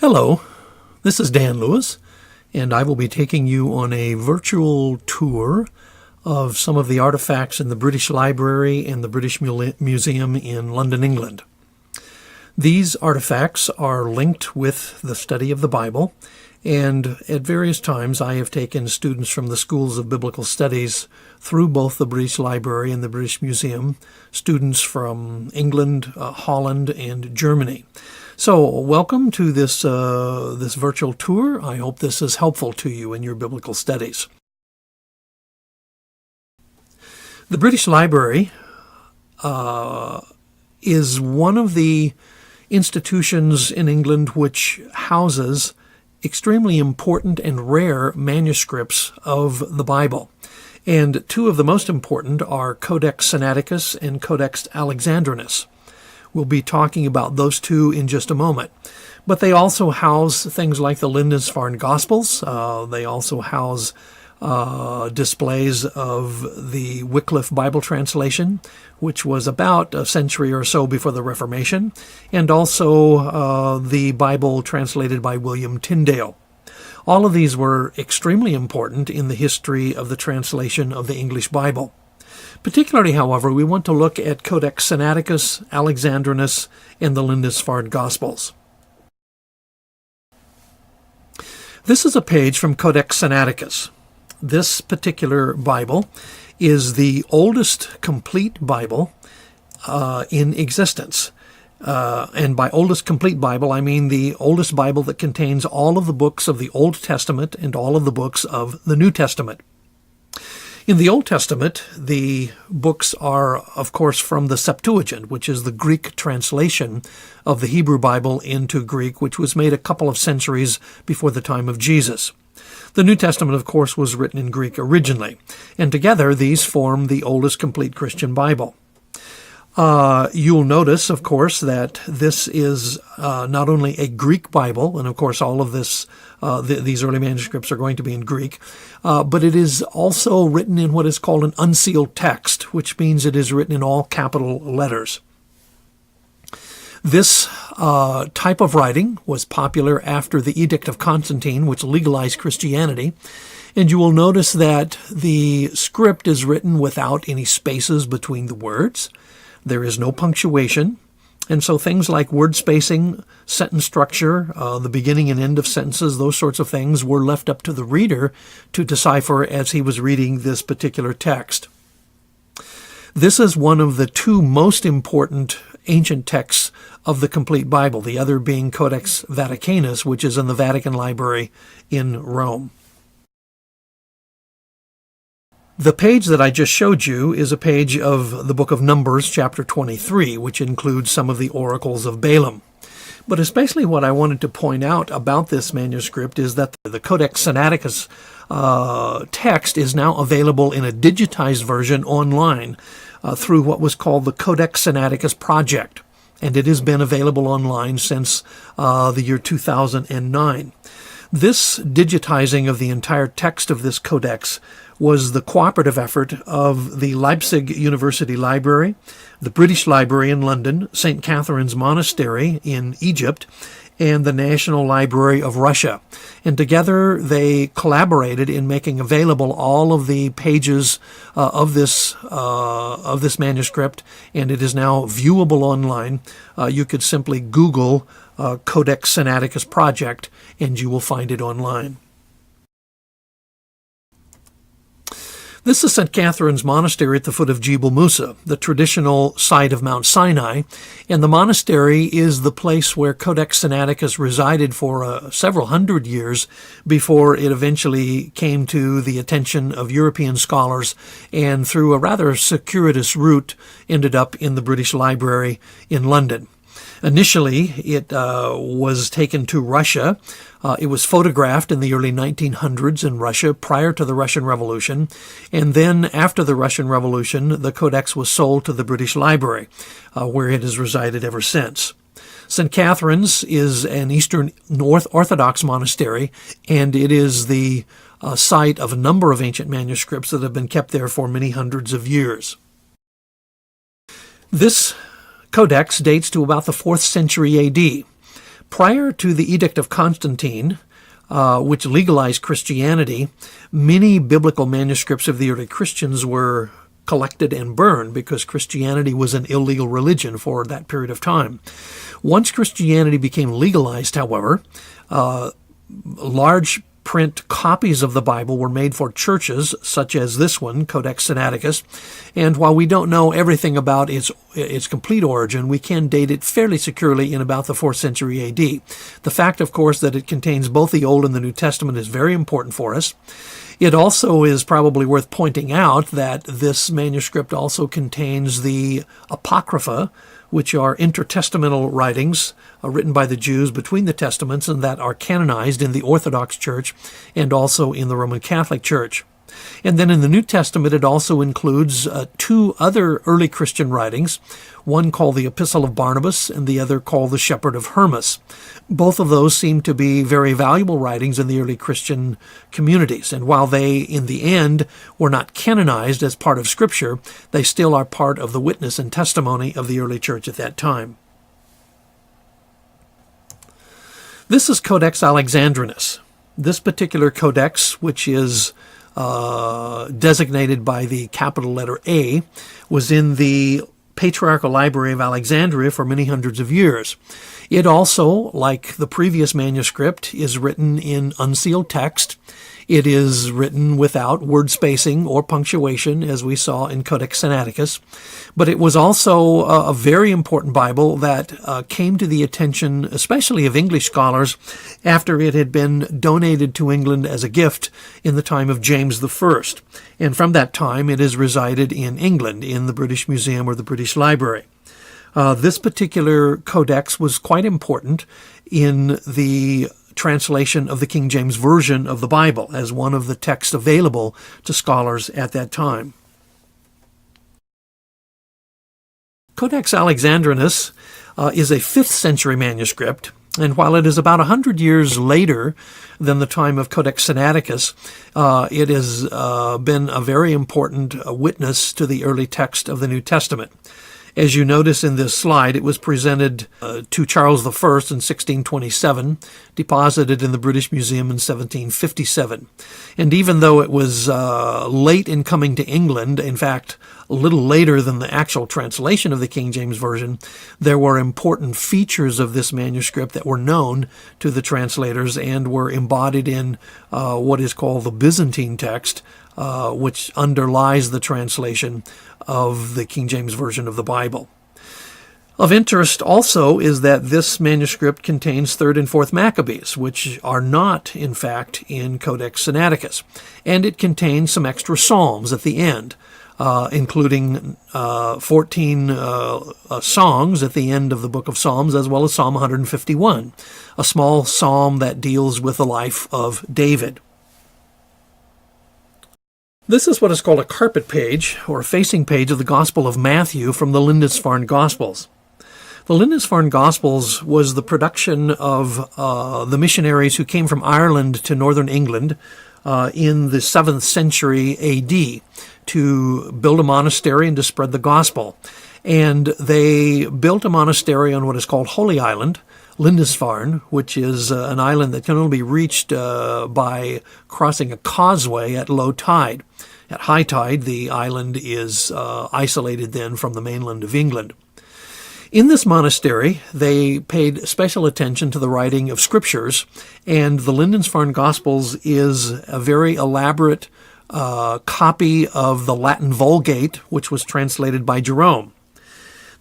Hello, this is Dan Lewis, and I will be taking you on a virtual tour of some of the artifacts in the British Library and the British Museum in London, England. These artifacts are linked with the study of the Bible, and at various times I have taken students from the schools of biblical studies through both the British Library and the British Museum, students from England, Holland, and Germany. So welcome to this virtual tour. I hope this is helpful to you in your biblical studies. The British Library is one of the institutions in England which houses extremely important and rare manuscripts of the Bible. And two of the most important are Codex Sinaiticus and Codex Alexandrinus. We'll be talking about those two in just a moment. But they also house things like the Lindisfarne Gospels. They also house displays of the Wycliffe Bible translation, which was about a century or so before the Reformation, and also the Bible translated by William Tyndale. All of these were extremely important in the history of the translation of the English Bible. Particularly, however, we want to look at Codex Sinaiticus, Alexandrinus, and the Lindisfarne Gospels. This is a page from Codex Sinaiticus. This particular Bible is the oldest complete Bible in existence. And by oldest complete Bible, I mean the oldest Bible that contains all of the books of the Old Testament and all of the books of the New Testament. In the Old Testament, the books are, of course, from the Septuagint, which is the Greek translation of the Hebrew Bible into Greek, which was made a couple of centuries before the time of Jesus. The New Testament, of course, was written in Greek originally, and together these form the oldest complete Christian Bible. You'll notice, of course, that this is not only a Greek Bible, and of course all of this, these early manuscripts are going to be in Greek, but it is also written in what is called an unsealed text, which means it is written in all capital letters. This type of writing was popular after the Edict of Constantine, which legalized Christianity, and you will notice that the script is written without any spaces between the words. There is no punctuation, and so things like word spacing, sentence structure, the beginning and end of sentences, those sorts of things were left up to the reader to decipher as he was reading this particular text. This is one of the two most important ancient texts of the complete Bible, the other being Codex Vaticanus, which is in the Vatican Library in Rome. The page that I just showed you is a page of the book of Numbers, chapter 23, which includes some of the oracles of Balaam. But especially what I wanted to point out about this manuscript is that the Codex Sinaiticus text is now available in a digitized version online through what was called the Codex Sinaiticus Project, and it has been available online since the year 2009. This digitizing of the entire text of this codex was the cooperative effort of the Leipzig University Library, the British Library in London, St. Catherine's Monastery in Egypt, and the National Library of Russia. And together they collaborated in making available all of the pages of this manuscript, and it is now viewable online. You could simply Google Codex Sinaiticus Project, and you will find it online. This is St. Catherine's Monastery at the foot of Jebel Musa, the traditional site of Mount Sinai, and the monastery is the place where Codex Sinaiticus resided for several hundred years before it eventually came to the attention of European scholars and through a rather circuitous route ended up in the British Library in London. Initially, it was taken to Russia. It was photographed in the early 1900s in Russia prior to the Russian Revolution, and then after the Russian Revolution, the codex was sold to the British Library, where it has resided ever since. St. Catherine's is an Eastern Orthodox monastery, and it is the site of a number of ancient manuscripts that have been kept there for many hundreds of years. This codex dates to about the 4th century AD. Prior to the Edict of Constantine, which legalized Christianity, many biblical manuscripts of the early Christians were collected and burned because Christianity was an illegal religion for that period of time. Once Christianity became legalized, however, large print copies of the Bible were made for churches, such as this one, Codex Sinaiticus, and while we don't know everything about its complete origin, we can date it fairly securely in about the 4th century A.D. The fact, of course, that it contains both the Old and the New Testament is very important for us. It also is probably worth pointing out that this manuscript also contains the Apocrypha, which are intertestamental writings written by the Jews between the Testaments and that are canonized in the Orthodox Church and also in the Roman Catholic Church. And then in the New Testament, it also includes two other early Christian writings, one called the Epistle of Barnabas and the other called the Shepherd of Hermas. Both of those seem to be very valuable writings in the early Christian communities. And while they, in the end, were not canonized as part of Scripture, they still are part of the witness and testimony of the early church at that time. This is Codex Alexandrinus. This particular codex, which is designated by the capital letter A, was in the Patriarchal Library of Alexandria for many hundreds of years. It also, like the previous manuscript, is written in unsealed text. It is written without word spacing or punctuation, as we saw in Codex Sinaiticus. But it was also a very important Bible that came to the attention, especially of English scholars, after it had been donated to England as a gift in the time of James I. And from that time, it has resided in England, in the British Museum or the British Library. This particular codex was quite important in the translation of the King James Version of the Bible as one of the texts available to scholars at that time. Codex Alexandrinus is a 5th century manuscript, and while it is about 100 years later than the time of Codex Sinaiticus, it has been a very important witness to the early text of the New Testament. As you notice in this slide, it was presented to Charles I in 1627, deposited in the British Museum in 1757. And even though it was late in coming to England, in fact, a little later than the actual translation of the King James Version, there were important features of this manuscript that were known to the translators and were embodied in what is called the Byzantine text, which underlies the translation of the King James Version of the Bible. Of interest also is that this manuscript contains 3rd and 4th Maccabees, which are not, in fact, in Codex Sinaiticus. And it contains some extra psalms at the end, including 14 songs at the end of the book of Psalms, as well as Psalm 151, a small psalm that deals with the life of David. This is what is called a carpet page, or a facing page of the Gospel of Matthew from the Lindisfarne Gospels. The Lindisfarne Gospels was the production of the missionaries who came from Ireland to northern England in the 7th century A.D. to build a monastery and to spread the gospel. And they built a monastery on what is called Holy Island, Lindisfarne, which is an island that can only be reached by crossing a causeway at low tide. At high tide, the island is isolated then from the mainland of England. In this monastery, they paid special attention to the writing of scriptures, and the Lindisfarne Gospels is a very elaborate copy of the Latin Vulgate, which was translated by Jerome.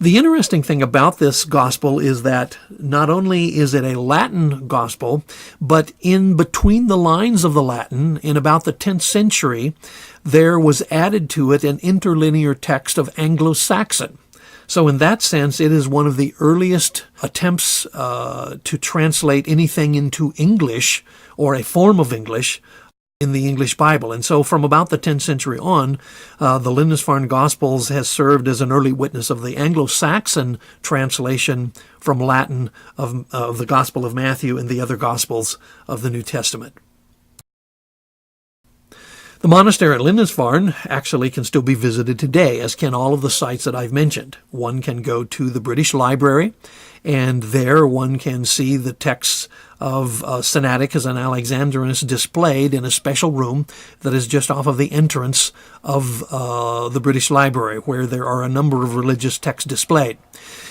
The interesting thing about this gospel is that not only is it a Latin gospel, but in between the lines of the Latin, in about the 10th century, there was added to it an interlinear text of Anglo-Saxon. So in that sense, it is one of the earliest attempts to translate anything into English or a form of English in the English Bible. And so from about the 10th century on, the Lindisfarne Gospels has served as an early witness of the Anglo-Saxon translation from Latin of the Gospel of Matthew and the other Gospels of the New Testament. The monastery at Lindisfarne actually can still be visited today, as can all of the sites that I've mentioned. One can go to the British Library And there one can see the texts of Sinaiticus and Alexandrinus displayed in a special room that is just off of the entrance of the British Library, where there are a number of religious texts displayed.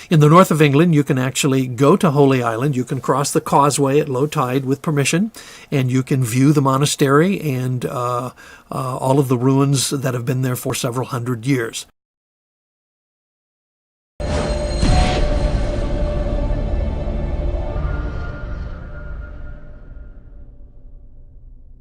In the north of England, you can actually go to Holy Island. You can cross the causeway at low tide with permission, and you can view the monastery and all of the ruins that have been there for several hundred years.